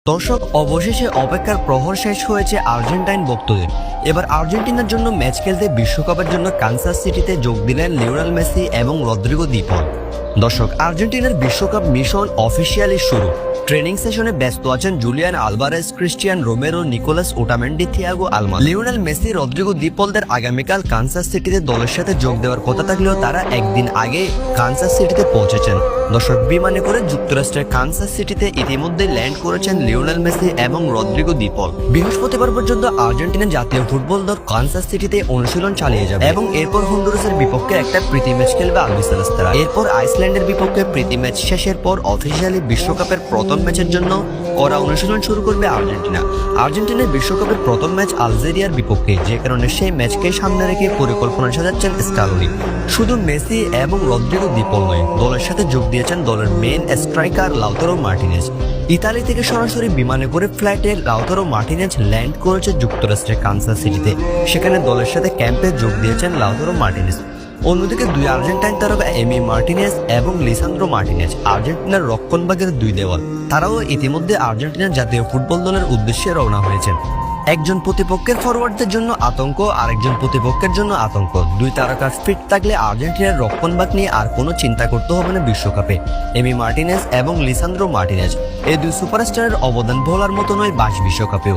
দর্শক, অবশেষে অপেক্ষার প্রহর শেষ হয়েছে আর্জেন্টাইন ভক্তদের। এবার আর্জেন্টিনার জন্য ম্যাচ খেলতে বিশ্বকাপের জন্য কানসাস সিটিতে যোগ দিলেন লিওনেল মেসি এবং রদ্রিগো দি পল। দর্শক, আর্জেন্টিনার বিশ্বকাপ মিশন অফিসিয়ালি শুরু। ট্রেনিং সেশনে ব্যস্ত আছেন Julian Alvarez, Cristian Romero, Nicolas Otamendi, Thiago Almada. Lionel Messi, Rodrigo De পলদের আগামীকাল কানসাস সিটিতে দলের সাথে যোগ দেওয়ার কথা থাকলেও তারা একদিন আগে কানসাস সিটিতে পৌঁছেছেন। দর্শক, বিমানে করে যুক্তরাষ্ট্রের কানসাস সিটিতে ইতিমধ্যে ল্যান্ড করেছেন লিওনেল মেসি এবং রদ্রিগো দি পল। বৃহস্পতিবার পর্যন্ত আর্জেন্টিনা জাতীয় ফুটবল দল কানসাস সিটিতে অনুশীলন চালিয়ে যাবে এবং এরপর হন্ডুরাসের বিপক্ষে একটা প্রীতি ম্যাচ খেলবে আলবিসেলেস্তারা। এরপর আইসল্যান্ডের বিপক্ষে প্রীতি ম্যাচ শেষের পর অফিসিয়ালি বিশ্বকাপের প্রথম ম্যাচের জন্য করা অনুশীলন শুরু করবে আর্জেন্টিনা। আর্জেন্টিনার বিশ্বকাপের প্রথম ম্যাচ আলজেরিয়ার বিপক্ষে, যে কারণে সেই ম্যাচকে সামনে রেখে পরিকল্পনা সাজাচ্ছেন স্কালোনি। শুধু মেসি এবং রদ্রিগো দি পল নয়, দলের সাথে যোগ দিয়েছেন দলের মেন স্ট্রাইকার লাউতারো মার্টিনেজ। ইতালি থেকে সরাসরি বিমানে করে ফ্লাইটে লাউতারো মার্টিনেজ ল্যান্ড করেছে যুক্তরাষ্ট্রের কানসাস সিটিতে। সেখানে দলের সাথে ক্যাম্পে যোগ দিয়েছেন লাউতারো মার্টিনেজ। অন্যদিকে দুই আর্জেন্টাইন তারকা এমি মার্টিনেজ এবং লিসান্দ্রো মার্টিনেজ আর্জেন্টিনার রক্ষণভাগের দুই দেওয়াল। তারাও ইতিমধ্যে আর্জেন্টিনার জাতীয় ফুটবল দলের উদ্দেশ্যে রওনা হয়েছেন। একজন প্রতিপক্ষের ফরওয়ার্ডদের জন্য আতঙ্ক, আরেকজন প্রতিপক্ষের জন্য আতঙ্ক। দুই তারকা ফিট থাকলে আর্জেন্টিনার রক্ষণভাগ নিয়ে আর কোনো চিন্তা করতে হবে না বিশ্বকাপে। এমি মার্টিনেজ এবং লিসান্দ্রো মার্টিনেজ, এই দুই সুপারস্টারের অবদান ভোলার মতো নয় বিশ্বকাপেও।